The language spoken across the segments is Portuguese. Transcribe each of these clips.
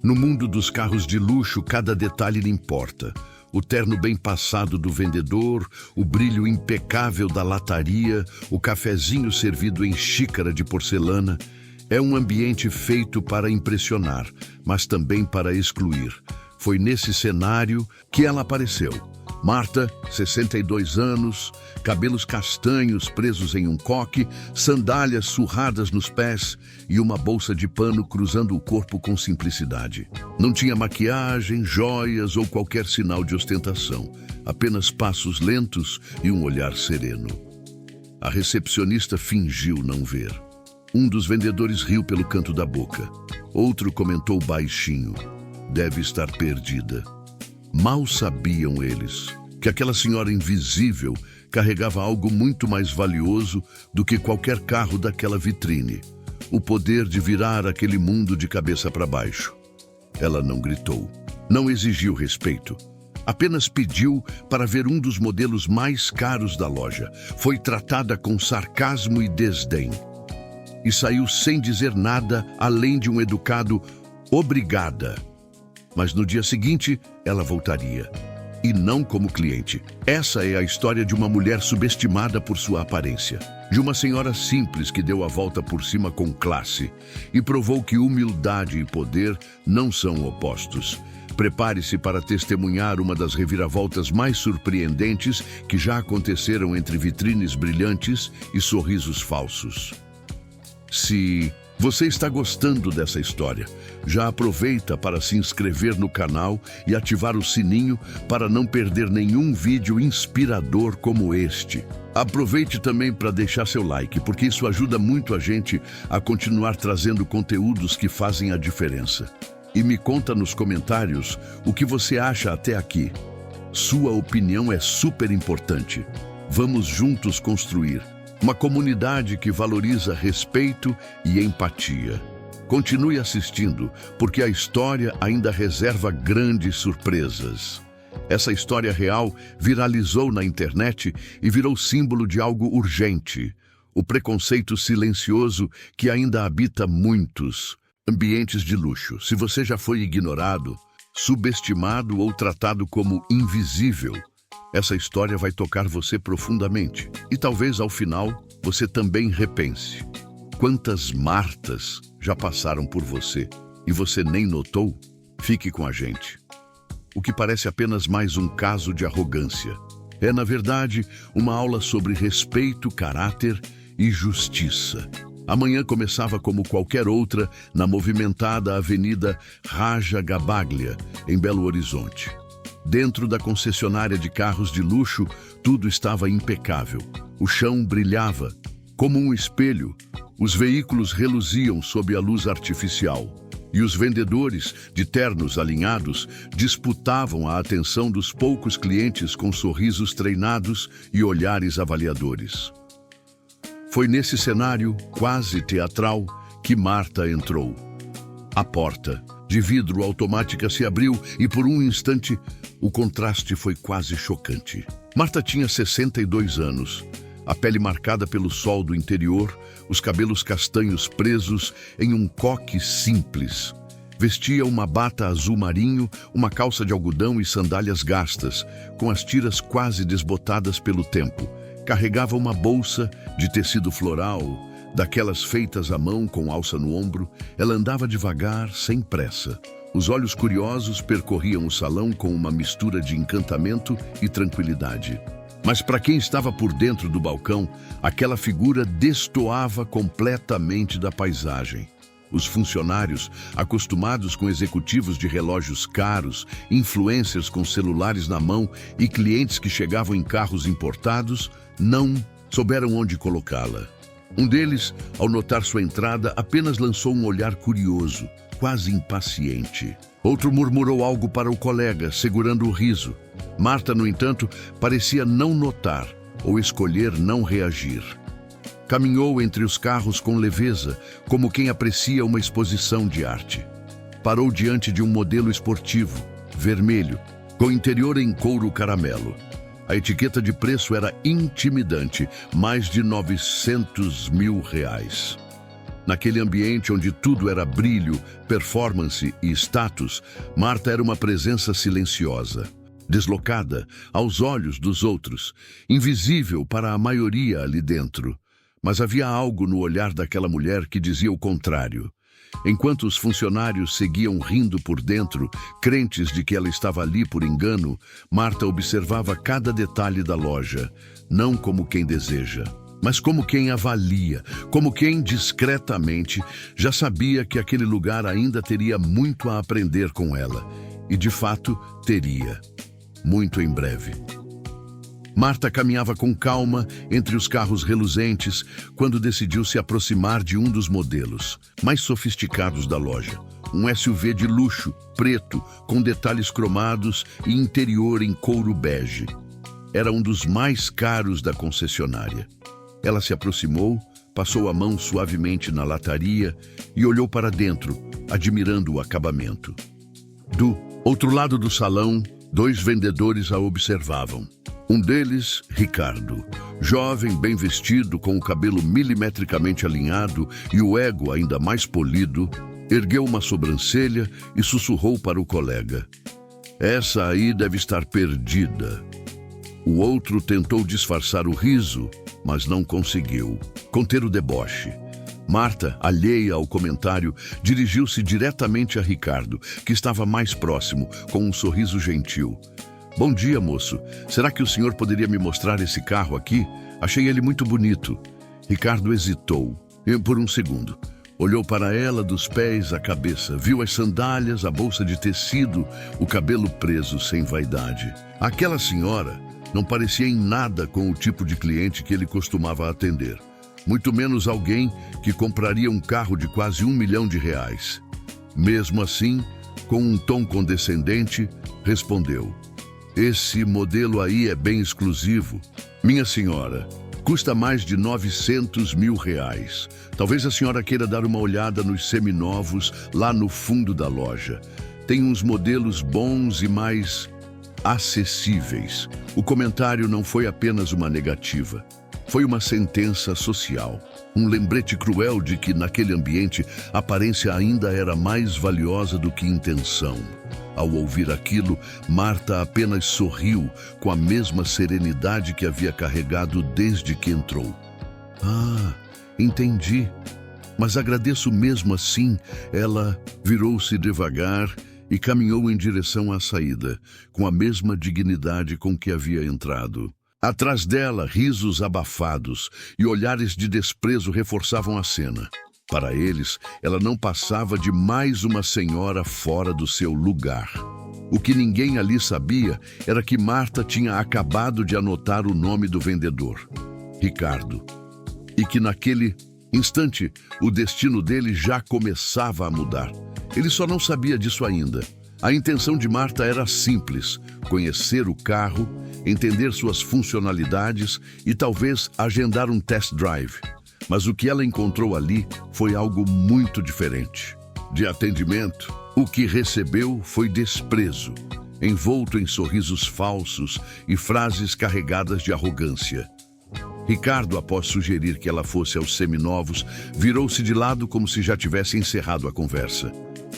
No mundo dos carros de luxo, cada detalhe lhe importa. O terno bem passado do vendedor, o brilho impecável da lataria, o cafezinho servido em xícara de porcelana. É um ambiente feito para impressionar, mas também para excluir. Foi nesse cenário que ela apareceu. Marta, 62 anos, cabelos castanhos presos em um coque, sandálias surradas nos pés e uma bolsa de pano cruzando o corpo com simplicidade. Não tinha maquiagem, joias ou qualquer sinal de ostentação, apenas passos lentos e um olhar sereno. A recepcionista fingiu não ver. Um dos vendedores riu pelo canto da boca. Outro comentou baixinho: "Deve estar perdida." Mal sabiam eles que aquela senhora invisível carregava algo muito mais valioso do que qualquer carro daquela vitrine: o poder de virar aquele mundo de cabeça para baixo. Ela não gritou, não exigiu respeito, apenas pediu para ver um dos modelos mais caros da loja. Foi tratada com sarcasmo e desdém. E saiu sem dizer nada além de um educado "obrigada." Mas no dia seguinte, ela voltaria. E não como cliente. Essa é a história de uma mulher subestimada por sua aparência. De uma senhora simples que deu a volta por cima com classe e provou que humildade e poder não são opostos. Prepare-se para testemunhar uma das reviravoltas mais surpreendentes que já aconteceram entre vitrines brilhantes e sorrisos falsos. Se você está gostando dessa história, já aproveita para se inscrever no canal e ativar o sininho para não perder nenhum vídeo inspirador como este. Aproveite também para deixar seu like, porque isso ajuda muito a gente a continuar trazendo conteúdos que fazem a diferença. E me conta nos comentários o que você acha até aqui. Sua opinião é super importante. Vamos juntos construir uma comunidade que valoriza respeito e empatia. Continue assistindo, porque a história ainda reserva grandes surpresas. Essa história real viralizou na internet e virou símbolo de algo urgente: o preconceito silencioso que ainda habita muitos ambientes de luxo. Se você já foi ignorado, subestimado ou tratado como invisível, essa história vai tocar você profundamente. E talvez, ao final, você também repense: quantas Martas já passaram por você e você nem notou? Fique com a gente. O que parece apenas mais um caso de arrogância é, na verdade, uma aula sobre respeito, caráter e justiça. Amanhã começava como qualquer outra na movimentada Avenida Raja Gabaglia, em Belo Horizonte. Dentro da concessionária de carros de luxo, tudo estava impecável. O chão brilhava como um espelho, os veículos reluziam sob a luz artificial e os vendedores, de ternos alinhados, disputavam a atenção dos poucos clientes com sorrisos treinados e olhares avaliadores. Foi nesse cenário quase teatral que Marta entrou. A porta de vidro automática se abriu e, por um instante, o contraste foi quase chocante. Marta tinha 62 anos, a pele marcada pelo sol do interior, os cabelos castanhos presos em um coque simples. Vestia uma bata azul marinho, uma calça de algodão e sandálias gastas, com as tiras quase desbotadas pelo tempo. Carregava uma bolsa de tecido floral, daquelas feitas à mão com alça no ombro. Ela andava devagar, sem pressa. Os olhos curiosos percorriam o salão com uma mistura de encantamento e tranquilidade. Mas para quem estava por dentro do balcão, aquela figura destoava completamente da paisagem. Os funcionários, acostumados com executivos de relógios caros, influencers com celulares na mão e clientes que chegavam em carros importados, não souberam onde colocá-la. Um deles, ao notar sua entrada, apenas lançou um olhar curioso, quase impaciente. Outro murmurou algo para o colega, segurando o riso. Marta, no entanto, parecia não notar ou escolher não reagir. Caminhou entre os carros com leveza, como quem aprecia uma exposição de arte. Parou diante de um modelo esportivo, vermelho, com interior em couro caramelo. A etiqueta de preço era intimidante, mais de R$ 900 mil. Naquele ambiente onde tudo era brilho, performance e status, Marta era uma presença silenciosa, deslocada aos olhos dos outros, invisível para a maioria ali dentro. Mas havia algo no olhar daquela mulher que dizia o contrário. Enquanto os funcionários seguiam rindo por dentro, crentes de que ela estava ali por engano, Marta observava cada detalhe da loja, não como quem deseja, mas como quem avalia, como quem discretamente já sabia que aquele lugar ainda teria muito a aprender com ela. E de fato, teria. Muito em breve. Marta caminhava com calma entre os carros reluzentes quando decidiu se aproximar de um dos modelos mais sofisticados da loja. Um SUV de luxo, preto, com detalhes cromados e interior em couro bege. Era um dos mais caros da concessionária. Ela se aproximou, passou a mão suavemente na lataria e olhou para dentro, admirando o acabamento. Do outro lado do salão, 2 vendedores a observavam. Um deles, Ricardo, jovem, bem vestido, com o cabelo milimetricamente alinhado e o ego ainda mais polido, ergueu uma sobrancelha e sussurrou para o colega. Essa aí deve estar perdida. O outro tentou disfarçar o riso, mas não conseguiu conter o deboche. Marta, alheia ao comentário, dirigiu-se diretamente a Ricardo, que estava mais próximo, com um sorriso gentil. Bom dia, moço. Será que o senhor poderia me mostrar esse carro aqui? Achei ele muito bonito. Ricardo hesitou. Por um segundo. Olhou para ela dos pés à cabeça. Viu as sandálias, a bolsa de tecido, o cabelo preso sem vaidade. Aquela senhora não parecia em nada com o tipo de cliente que ele costumava atender. Muito menos alguém que compraria um carro de quase R$1 milhão. Mesmo assim, com um tom condescendente, respondeu. Esse modelo aí é bem exclusivo. Minha senhora, custa mais de R$900 mil. Talvez a senhora queira dar uma olhada nos seminovos lá no fundo da loja. Tem uns modelos bons e mais acessíveis. O comentário não foi apenas uma negativa. Foi uma sentença social. Um lembrete cruel de que, naquele ambiente, a aparência ainda era mais valiosa do que intenção. Ao ouvir aquilo, Marta apenas sorriu com a mesma serenidade que havia carregado desde que entrou. Ah, entendi. Mas agradeço mesmo assim. Ela virou-se devagar e caminhou em direção à saída, com a mesma dignidade com que havia entrado. Atrás dela, risos abafados e olhares de desprezo reforçavam a cena. Para eles, ela não passava de mais uma senhora fora do seu lugar. O que ninguém ali sabia era que Marta tinha acabado de anotar o nome do vendedor, Ricardo, e que naquele instante o destino dele já começava a mudar. Ele só não sabia disso ainda. A intenção de Marta era simples: conhecer o carro, entender suas funcionalidades e talvez agendar um test drive. Mas o que ela encontrou ali foi algo muito diferente. De atendimento, o que recebeu foi desprezo, envolto em sorrisos falsos e frases carregadas de arrogância. Ricardo, após sugerir que ela fosse aos seminovos, virou-se de lado como se já tivesse encerrado a conversa.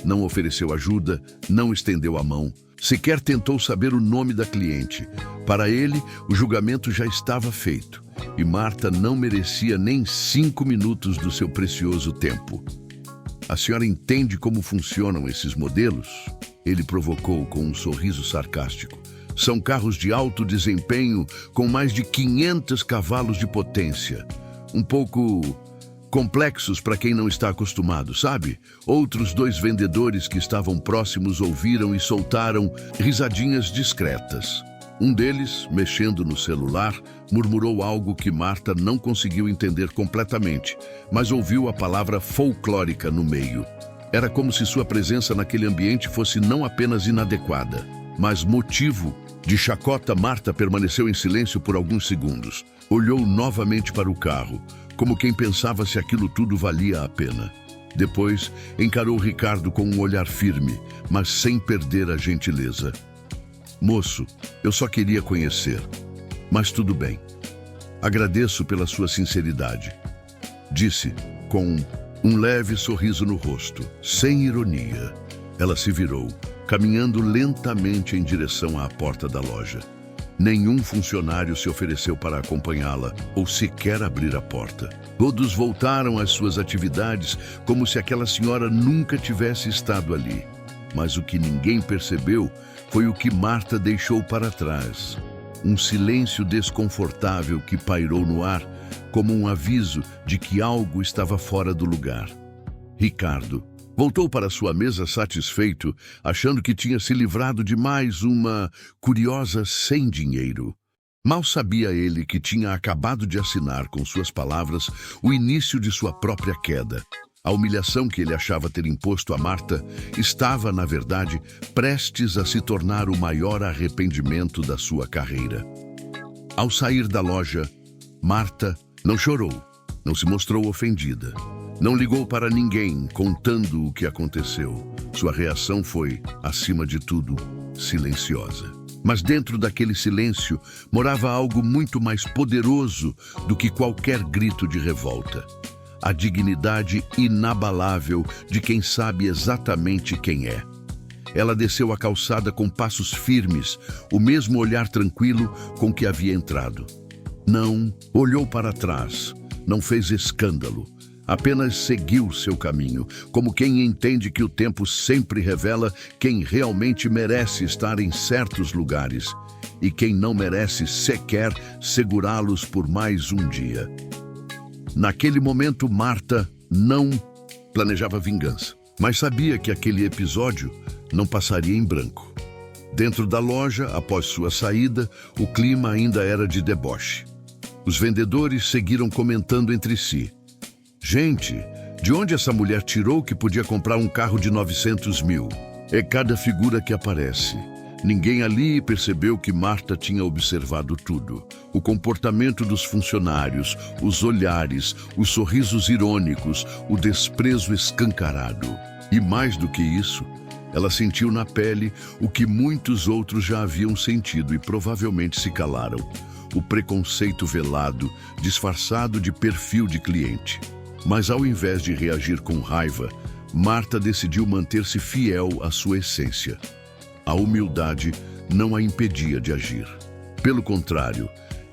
Não ofereceu ajuda, não estendeu a mão, sequer tentou saber o nome da cliente. Para ele, o julgamento já estava feito. E Marta não merecia nem 5 minutos do seu precioso tempo. A senhora entende como funcionam esses modelos? Ele provocou com um sorriso sarcástico. São carros de alto desempenho com mais de 500 cavalos de potência. Um pouco complexos para quem não está acostumado, sabe? Outros 2 vendedores que estavam próximos ouviram e soltaram risadinhas discretas. Um deles, mexendo no celular, murmurou algo que Marta não conseguiu entender completamente, mas ouviu a palavra folclórica no meio. Era como se sua presença naquele ambiente fosse não apenas inadequada, mas motivo de chacota. Marta permaneceu em silêncio por alguns segundos. Olhou novamente para o carro, como quem pensava se aquilo tudo valia a pena. Depois, encarou Ricardo com um olhar firme, mas sem perder a gentileza. Moço, eu só queria conhecer. Mas tudo bem. Agradeço pela sua sinceridade. Disse, com Um leve sorriso no rosto, sem ironia. Ela se virou, caminhando lentamente em direção à porta da loja. Nenhum funcionário se ofereceu para acompanhá-la ou sequer abrir a porta. Todos voltaram às suas atividades como se aquela senhora nunca tivesse estado ali. Mas o que ninguém percebeu foi o que Marta deixou para trás. Um silêncio desconfortável que pairou no ar, como um aviso de que algo estava fora do lugar. Ricardo voltou para sua mesa satisfeito, achando que tinha se livrado de mais uma curiosa sem dinheiro. Mal sabia ele que tinha acabado de assinar com suas palavras o início de sua própria queda. A humilhação que ele achava ter imposto a Marta estava, na verdade, prestes a se tornar o maior arrependimento da sua carreira. Ao sair da loja, Marta não chorou, não se mostrou ofendida. Não ligou para ninguém contando o que aconteceu. Sua reação foi, acima de tudo, silenciosa. Mas dentro daquele silêncio morava algo muito mais poderoso do que qualquer grito de revolta. A dignidade inabalável de quem sabe exatamente quem é. Ela desceu a calçada com passos firmes, o mesmo olhar tranquilo com que havia entrado. Não olhou para trás, não fez escândalo. Apenas seguiu seu caminho, como quem entende que o tempo sempre revela quem realmente merece estar em certos lugares e quem não merece sequer segurá-los por mais um dia. Naquele momento, Marta não planejava vingança, mas sabia que aquele episódio não passaria em branco. Dentro da loja, após sua saída, o clima ainda era de deboche. Os vendedores seguiram comentando entre si. Gente, de onde essa mulher tirou que podia comprar um carro de 900 mil? É cada figura que aparece. Ninguém ali percebeu que Marta tinha observado tudo. O comportamento dos funcionários, os olhares, os sorrisos irônicos, o desprezo escancarado. E mais do que isso, ela sentiu na pele o que muitos outros já haviam sentido e provavelmente se calaram. O preconceito velado, disfarçado de perfil de cliente. Mas ao invés de reagir com raiva, Marta decidiu manter-se fiel à sua essência. A humildade não a impedia de agir. Pelo contrário,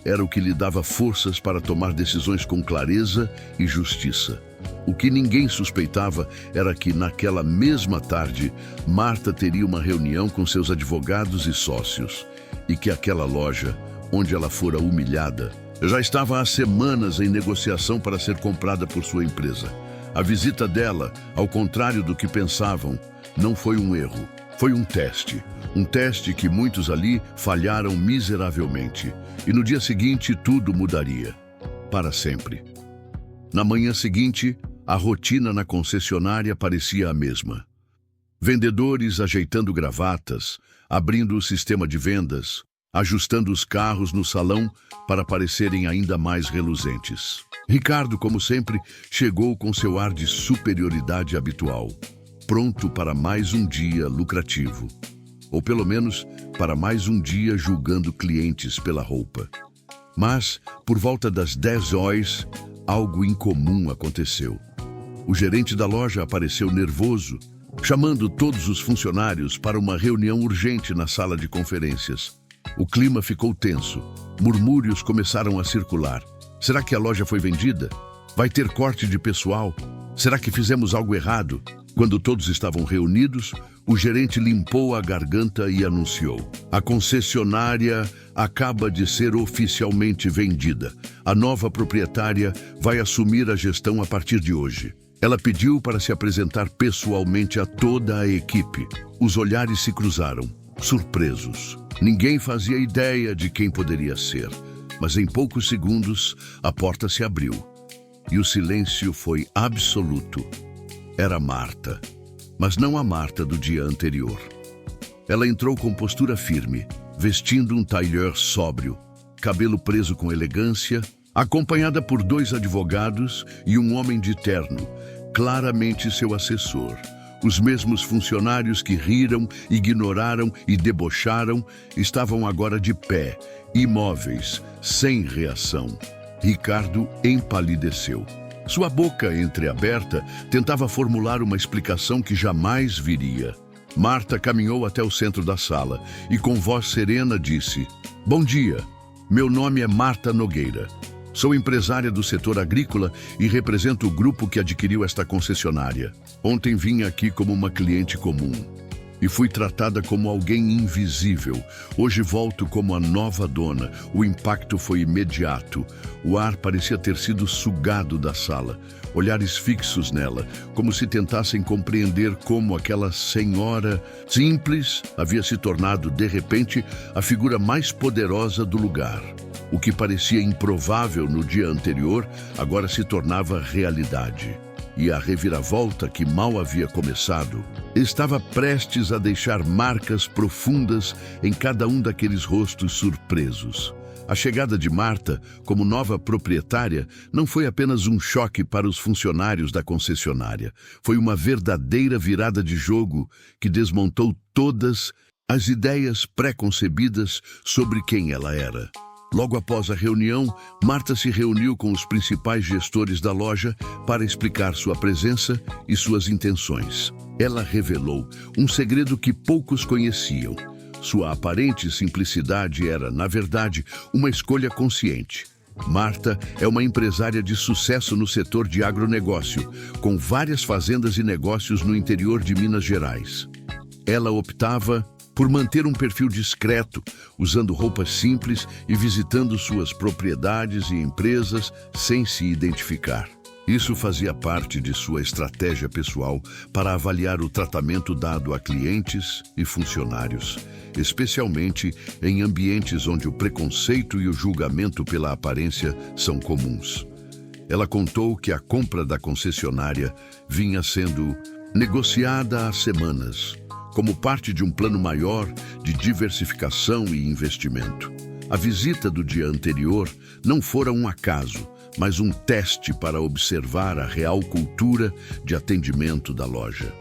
era o que lhe dava forças para tomar decisões com clareza e justiça. O que ninguém suspeitava era que, naquela mesma tarde, Marta teria uma reunião com seus advogados e sócios, e que aquela loja, onde ela fora humilhada, já estava há semanas em negociação para ser comprada por sua empresa. A visita dela, ao contrário do que pensavam, não foi um erro, foi um teste. Um teste que muitos ali falharam miseravelmente. E no dia seguinte tudo mudaria. Para sempre. Na manhã seguinte, a rotina na concessionária parecia a mesma. Vendedores ajeitando gravatas, abrindo o sistema de vendas, ajustando os carros no salão para parecerem ainda mais reluzentes. Ricardo, como sempre, chegou com seu ar de superioridade habitual, pronto para mais um dia lucrativo. Ou pelo menos para mais um dia julgando clientes pela roupa. Mas, por volta das 10 horas, algo incomum aconteceu. O gerente da loja apareceu nervoso, chamando todos os funcionários para uma reunião urgente na sala de conferências. O clima ficou tenso. Murmúrios começaram a circular. Será que a loja foi vendida? Vai ter corte de pessoal? Será que fizemos algo errado? Quando todos estavam reunidos, o gerente limpou a garganta e anunciou: a concessionária acaba de ser oficialmente vendida. A nova proprietária vai assumir a gestão a partir de hoje. Ela pediu para se apresentar pessoalmente a toda a equipe. Os olhares se cruzaram, surpresos. Ninguém fazia ideia de quem poderia ser, mas em poucos segundos a porta se abriu e o silêncio foi absoluto. Era Marta, mas não a Marta do dia anterior. Ela entrou com postura firme, vestindo um tailleur sóbrio, cabelo preso com elegância, acompanhada por 2 advogados e um homem de terno, claramente seu assessor. Os mesmos funcionários que riram, ignoraram e debocharam estavam agora de pé, imóveis, sem reação. Ricardo empalideceu. Sua boca entreaberta tentava formular uma explicação que jamais viria. Marta caminhou até o centro da sala e com voz serena disse: "Bom dia, meu nome é Marta Nogueira. Sou empresária do setor agrícola e represento o grupo que adquiriu esta concessionária. Ontem vim aqui como uma cliente comum e fui tratada como alguém invisível. Hoje volto como a nova dona. O impacto foi imediato. O ar parecia ter sido sugado da sala. Olhares fixos nela, como se tentassem compreender como aquela senhora simples havia se tornado, de repente, a figura mais poderosa do lugar. O que parecia improvável no dia anterior, agora se tornava realidade. E a reviravolta, que mal havia começado, estava prestes a deixar marcas profundas em cada um daqueles rostos surpresos. A chegada de Marta, como nova proprietária, não foi apenas um choque para os funcionários da concessionária. Foi uma verdadeira virada de jogo que desmontou todas as ideias pré-concebidas sobre quem ela era. Logo após a reunião, Marta se reuniu com os principais gestores da loja para explicar sua presença e suas intenções. Ela revelou um segredo que poucos conheciam. Sua aparente simplicidade era, na verdade, uma escolha consciente. Marta é uma empresária de sucesso no setor de agronegócio, com várias fazendas e negócios no interior de Minas Gerais. Ela optava por manter um perfil discreto, usando roupas simples e visitando suas propriedades e empresas sem se identificar. Isso fazia parte de sua estratégia pessoal para avaliar o tratamento dado a clientes e funcionários, especialmente em ambientes onde o preconceito e o julgamento pela aparência são comuns. Ela contou que a compra da concessionária vinha sendo negociada há semanas, como parte de um plano maior de diversificação e investimento. A visita do dia anterior não fora um acaso, mas um teste para observar a real cultura de atendimento da loja.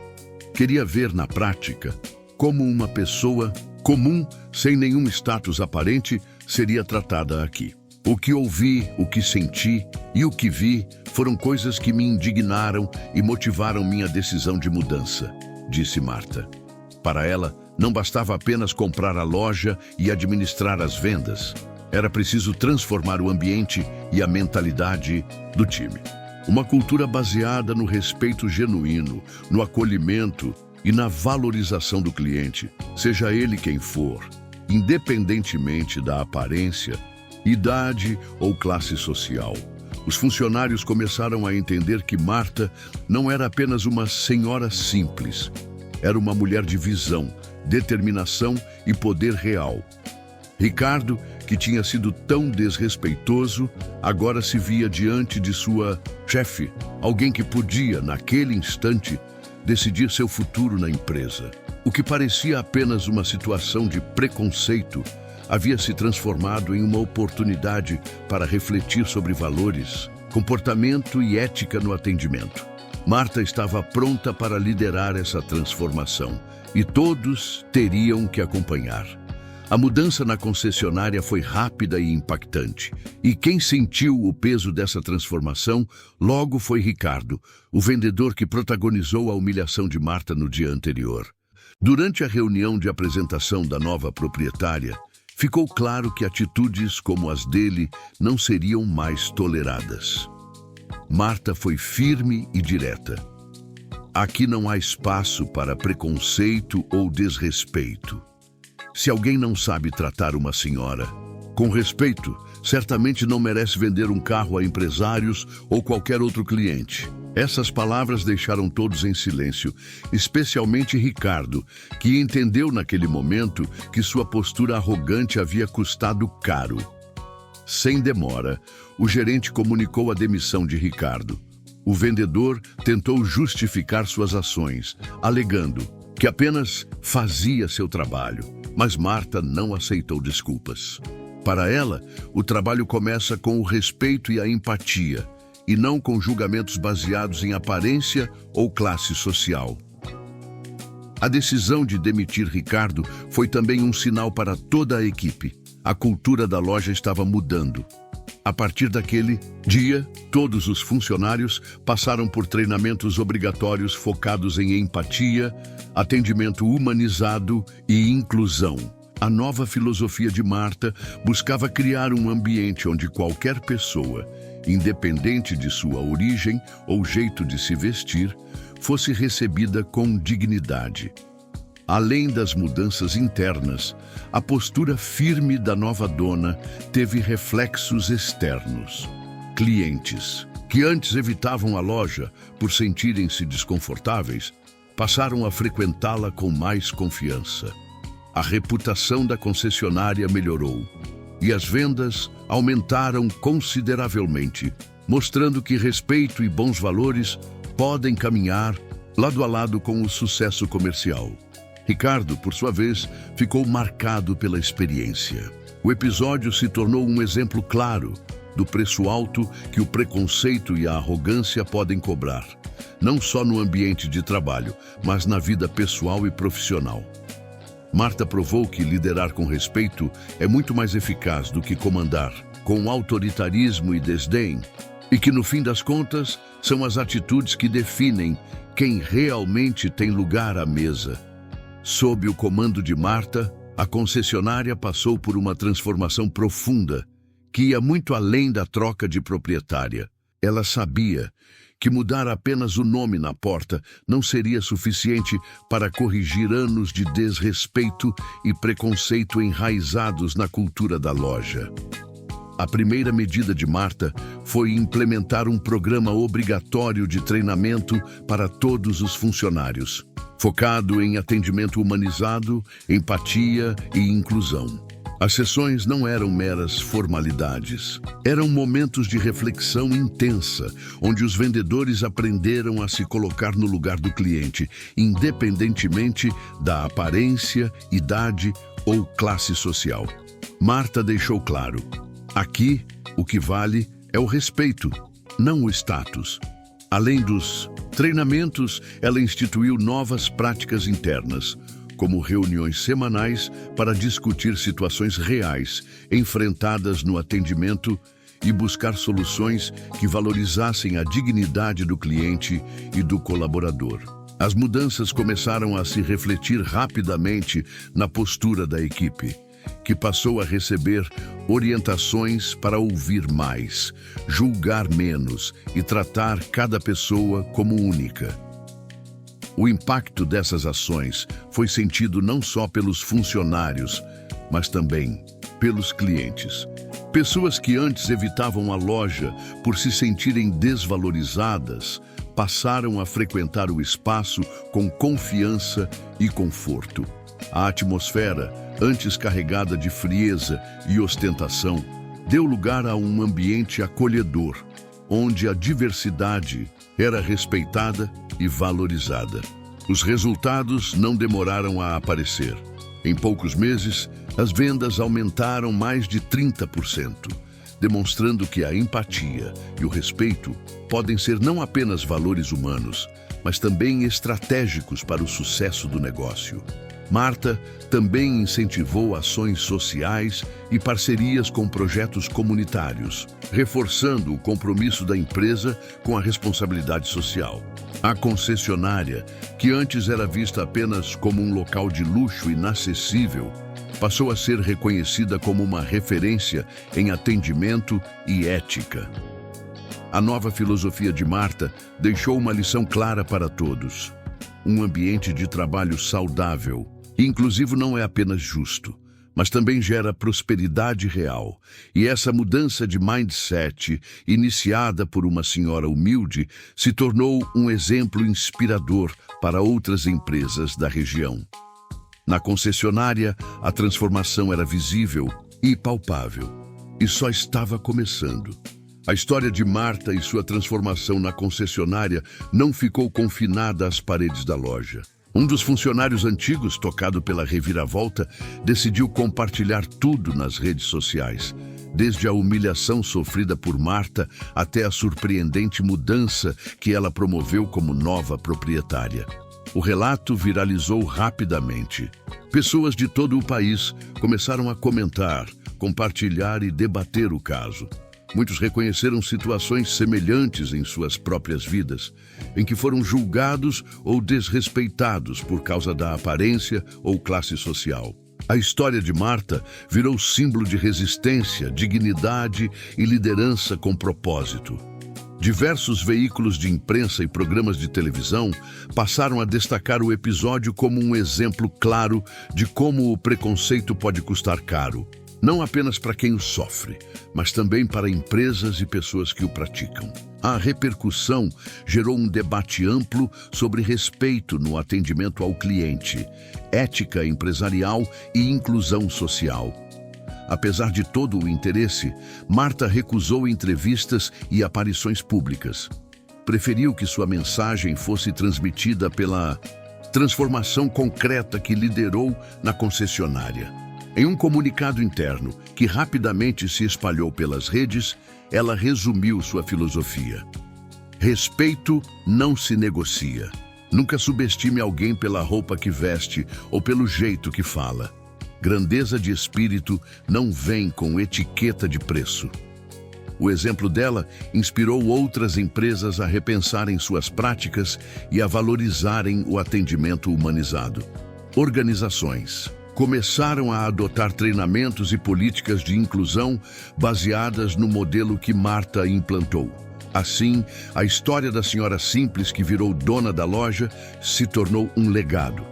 Queria ver na prática como uma pessoa comum, sem nenhum status aparente, seria tratada aqui. O que ouvi, o que senti e o que vi foram coisas que me indignaram e motivaram minha decisão de mudança, disse Marta. Para ela, não bastava apenas comprar a loja e administrar as vendas. Era preciso transformar o ambiente e a mentalidade do time. Uma cultura baseada no respeito genuíno, no acolhimento e na valorização do cliente, seja ele quem for, independentemente da aparência, idade ou classe social. Os funcionários começaram a entender que Marta não era apenas uma senhora simples. Era uma mulher de visão, determinação e poder real. Ricardo, que tinha sido tão desrespeitoso, agora se via diante de sua chefe, alguém que podia, naquele instante, decidir seu futuro na empresa. O que parecia apenas uma situação de preconceito havia se transformado em uma oportunidade para refletir sobre valores, comportamento e ética no atendimento. Marta estava pronta para liderar essa transformação e todos teriam que acompanhar. A mudança na concessionária foi rápida e impactante, e quem sentiu o peso dessa transformação logo foi Ricardo, o vendedor que protagonizou a humilhação de Marta no dia anterior. Durante a reunião de apresentação da nova proprietária, ficou claro que atitudes como as dele não seriam mais toleradas. Marta foi firme e direta. Aqui não há espaço para preconceito ou desrespeito. Se alguém não sabe tratar uma senhora com respeito, certamente não merece vender um carro a empresários ou qualquer outro cliente. Essas palavras deixaram todos em silêncio, especialmente Ricardo, que entendeu naquele momento que sua postura arrogante havia custado caro. Sem demora, o gerente comunicou a demissão de Ricardo. O vendedor tentou justificar suas ações, alegando que apenas fazia seu trabalho, mas Marta não aceitou desculpas. Para ela, o trabalho começa com o respeito e a empatia, e não com julgamentos baseados em aparência ou classe social. A decisão de demitir Ricardo foi também um sinal para toda a equipe. A cultura da loja estava mudando. A partir daquele dia, todos os funcionários passaram por treinamentos obrigatórios focados em empatia, atendimento humanizado e inclusão. A nova filosofia de Marta buscava criar um ambiente onde qualquer pessoa, independente de sua origem ou jeito de se vestir, fosse recebida com dignidade. Além das mudanças internas, a postura firme da nova dona teve reflexos externos. Clientes, que antes evitavam a loja por sentirem-se desconfortáveis, passaram a frequentá-la com mais confiança. A reputação da concessionária melhorou e as vendas aumentaram consideravelmente, mostrando que respeito e bons valores podem caminhar lado a lado com o sucesso comercial. Ricardo, por sua vez, ficou marcado pela experiência. O episódio se tornou um exemplo claro do preço alto que o preconceito e a arrogância podem cobrar, não só no ambiente de trabalho, mas na vida pessoal e profissional. Marta provou que liderar com respeito é muito mais eficaz do que comandar com autoritarismo e desdém, e que, no fim das contas, são as atitudes que definem quem realmente tem lugar à mesa. Sob o comando de Marta, a concessionária passou por uma transformação profunda, que ia muito além da troca de proprietária. Ela sabia que mudar apenas o nome na porta não seria suficiente para corrigir anos de desrespeito e preconceito enraizados na cultura da loja. A primeira medida de Marta foi implementar um programa obrigatório de treinamento para todos os funcionários, focado em atendimento humanizado, empatia e inclusão. As sessões não eram meras formalidades. Eram momentos de reflexão intensa, onde os vendedores aprenderam a se colocar no lugar do cliente, independentemente da aparência, idade ou classe social. Marta deixou claro: aqui, o que vale é o respeito, não o status. Além dos treinamentos, ela instituiu novas práticas internas, como reuniões semanais para discutir situações reais enfrentadas no atendimento e buscar soluções que valorizassem a dignidade do cliente e do colaborador. As mudanças começaram a se refletir rapidamente na postura da equipe, que passou a receber orientações para ouvir mais, julgar menos e tratar cada pessoa como única. O impacto dessas ações foi sentido não só pelos funcionários, mas também pelos clientes. Pessoas que antes evitavam a loja por se sentirem desvalorizadas, passaram a frequentar o espaço com confiança e conforto. A atmosfera, antes carregada de frieza e ostentação, deu lugar a um ambiente acolhedor, onde a diversidade era respeitada e valorizada. Os resultados não demoraram a aparecer. Em poucos meses, as vendas aumentaram mais de 30%, demonstrando que a empatia e o respeito podem ser não apenas valores humanos, mas também estratégicos para o sucesso do negócio. Marta também incentivou ações sociais e parcerias com projetos comunitários, reforçando o compromisso da empresa com a responsabilidade social. A concessionária, que antes era vista apenas como um local de luxo inacessível, passou a ser reconhecida como uma referência em atendimento e ética. A nova filosofia de Marta deixou uma lição clara para todos. Um ambiente de trabalho saudável e inclusivo não é apenas justo, mas também gera prosperidade real. E essa mudança de mindset, iniciada por uma senhora humilde, se tornou um exemplo inspirador para outras empresas da região. Na concessionária, a transformação era visível e palpável, e só estava começando. A história de Marta e sua transformação na concessionária não ficou confinada às paredes da loja. Um dos funcionários antigos, tocado pela reviravolta, decidiu compartilhar tudo nas redes sociais, desde a humilhação sofrida por Marta até a surpreendente mudança que ela promoveu como nova proprietária. O relato viralizou rapidamente. Pessoas de todo o país começaram a comentar, compartilhar e debater o caso. Muitos reconheceram situações semelhantes em suas próprias vidas, em que foram julgados ou desrespeitados por causa da aparência ou classe social. A história de Marta virou símbolo de resistência, dignidade e liderança com propósito. Diversos veículos de imprensa e programas de televisão passaram a destacar o episódio como um exemplo claro de como o preconceito pode custar caro, não apenas para quem o sofre, mas também para empresas e pessoas que o praticam. A repercussão gerou um debate amplo sobre respeito no atendimento ao cliente, ética empresarial e inclusão social. Apesar de todo o interesse, Marta recusou entrevistas e aparições públicas. Preferiu que sua mensagem fosse transmitida pela transformação concreta que liderou na concessionária. Em um comunicado interno, que rapidamente se espalhou pelas redes, ela resumiu sua filosofia. Respeito não se negocia. Nunca subestime alguém pela roupa que veste ou pelo jeito que fala. Grandeza de espírito não vem com etiqueta de preço. O exemplo dela inspirou outras empresas a repensarem suas práticas e a valorizarem o atendimento humanizado. Organizações começaram a adotar treinamentos e políticas de inclusão baseadas no modelo que Marta implantou. Assim, a história da senhora simples que virou dona da loja se tornou um legado.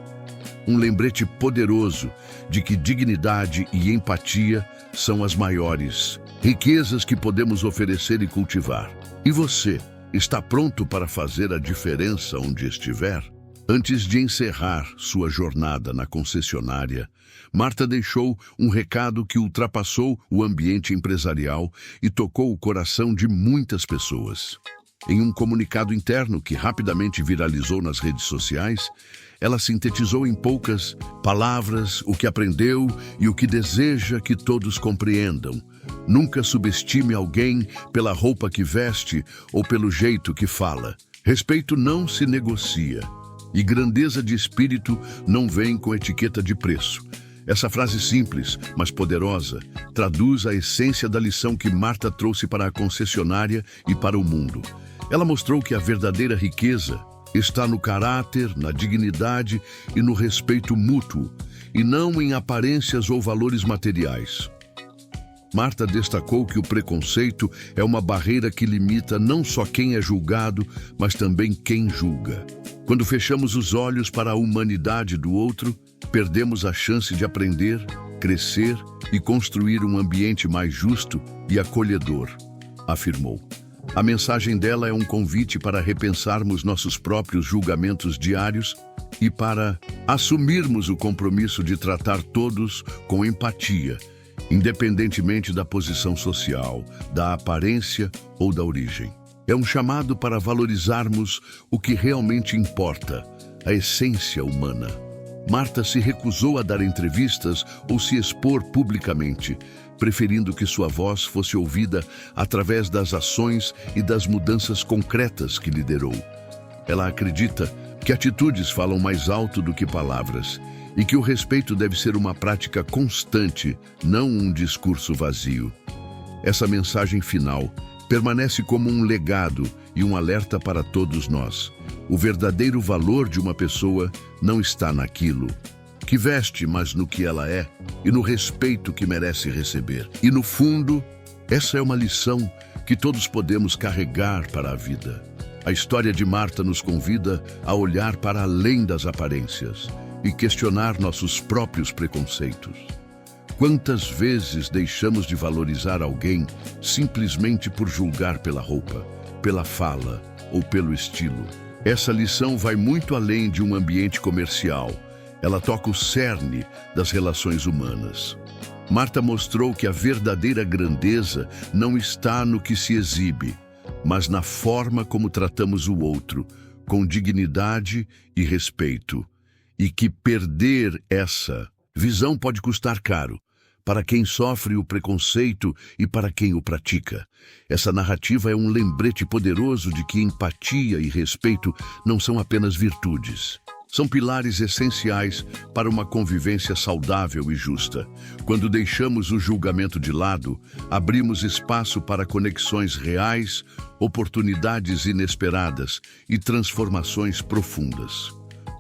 Um lembrete poderoso de que dignidade e empatia são as maiores riquezas que podemos oferecer e cultivar. E você, está pronto para fazer a diferença onde estiver? Antes de encerrar sua jornada na concessionária, Marta deixou um recado que ultrapassou o ambiente empresarial e tocou o coração de muitas pessoas. Em um comunicado interno que rapidamente viralizou nas redes sociais, ela sintetizou em poucas palavras o que aprendeu e o que deseja que todos compreendam. Nunca subestime alguém pela roupa que veste ou pelo jeito que fala. Respeito não se negocia. E grandeza de espírito não vem com etiqueta de preço. Essa frase simples, mas poderosa, traduz a essência da lição que Marta trouxe para a concessionária e para o mundo. Ela mostrou que a verdadeira riqueza está no caráter, na dignidade e no respeito mútuo, e não em aparências ou valores materiais. Marta destacou que o preconceito é uma barreira que limita não só quem é julgado, mas também quem julga. Quando fechamos os olhos para a humanidade do outro, perdemos a chance de aprender, crescer e construir um ambiente mais justo e acolhedor, afirmou. A mensagem dela é um convite para repensarmos nossos próprios julgamentos diários e para assumirmos o compromisso de tratar todos com empatia, independentemente da posição social, da aparência ou da origem. É um chamado para valorizarmos o que realmente importa, a essência humana. Marta se recusou a dar entrevistas ou se expor publicamente, preferindo que sua voz fosse ouvida através das ações e das mudanças concretas que liderou. Ela acredita que atitudes falam mais alto do que palavras e que o respeito deve ser uma prática constante, não um discurso vazio. Essa mensagem final permanece como um legado e um alerta para todos nós. O verdadeiro valor de uma pessoa não está naquilo que veste, mas no que ela é e no respeito que merece receber. E no fundo, essa é uma lição que todos podemos carregar para a vida. A história de Marta nos convida a olhar para além das aparências e questionar nossos próprios preconceitos. Quantas vezes deixamos de valorizar alguém simplesmente por julgar pela roupa, pela fala ou pelo estilo? Essa lição vai muito além de um ambiente comercial. Ela toca o cerne das relações humanas. Marta mostrou que a verdadeira grandeza não está no que se exibe, mas na forma como tratamos o outro, com dignidade e respeito. E que perder essa visão pode custar caro, para quem sofre o preconceito e para quem o pratica. Essa narrativa é um lembrete poderoso de que empatia e respeito não são apenas virtudes. São pilares essenciais para uma convivência saudável e justa. Quando deixamos o julgamento de lado, abrimos espaço para conexões reais, oportunidades inesperadas e transformações profundas.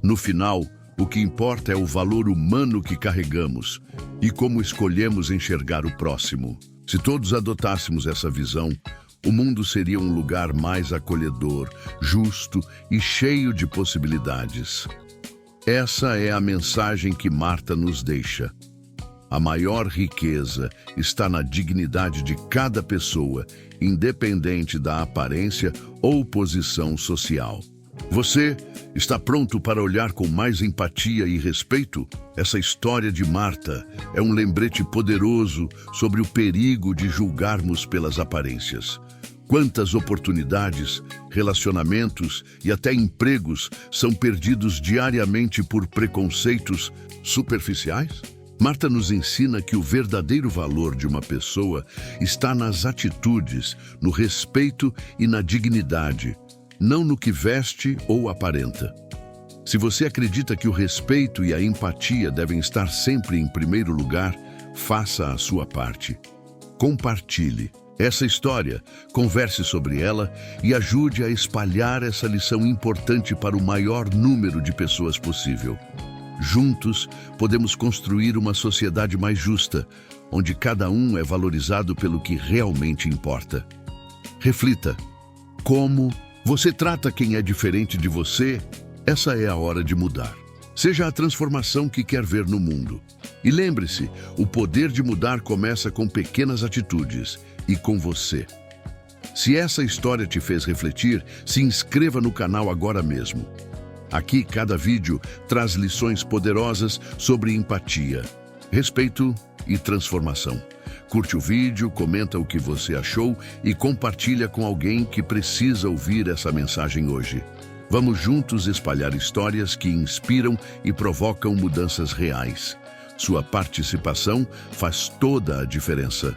No final, o que importa é o valor humano que carregamos e como escolhemos enxergar o próximo. Se todos adotássemos essa visão, o mundo seria um lugar mais acolhedor, justo e cheio de possibilidades. Essa é a mensagem que Marta nos deixa. A maior riqueza está na dignidade de cada pessoa, independente da aparência ou posição social. Você está pronto para olhar com mais empatia e respeito? Essa história de Marta é um lembrete poderoso sobre o perigo de julgarmos pelas aparências. Quantas oportunidades, relacionamentos e até empregos são perdidos diariamente por preconceitos superficiais? Marta nos ensina que o verdadeiro valor de uma pessoa está nas atitudes, no respeito e na dignidade, não no que veste ou aparenta. Se você acredita que o respeito e a empatia devem estar sempre em primeiro lugar, faça a sua parte. Compartilhe essa história, converse sobre ela e ajude a espalhar essa lição importante para o maior número de pessoas possível. Juntos, podemos construir uma sociedade mais justa, onde cada um é valorizado pelo que realmente importa. Reflita: como você trata quem é diferente de você? Essa é a hora de mudar. Seja a transformação que quer ver no mundo. E lembre-se, o poder de mudar começa com pequenas atitudes e com você. Se essa história te fez refletir, se inscreva no canal agora mesmo. Aqui, cada vídeo traz lições poderosas sobre empatia, respeito e transformação. Curte o vídeo, comenta o que você achou e compartilha com alguém que precisa ouvir essa mensagem hoje. Vamos juntos espalhar histórias que inspiram e provocam mudanças reais. Sua participação faz toda a diferença.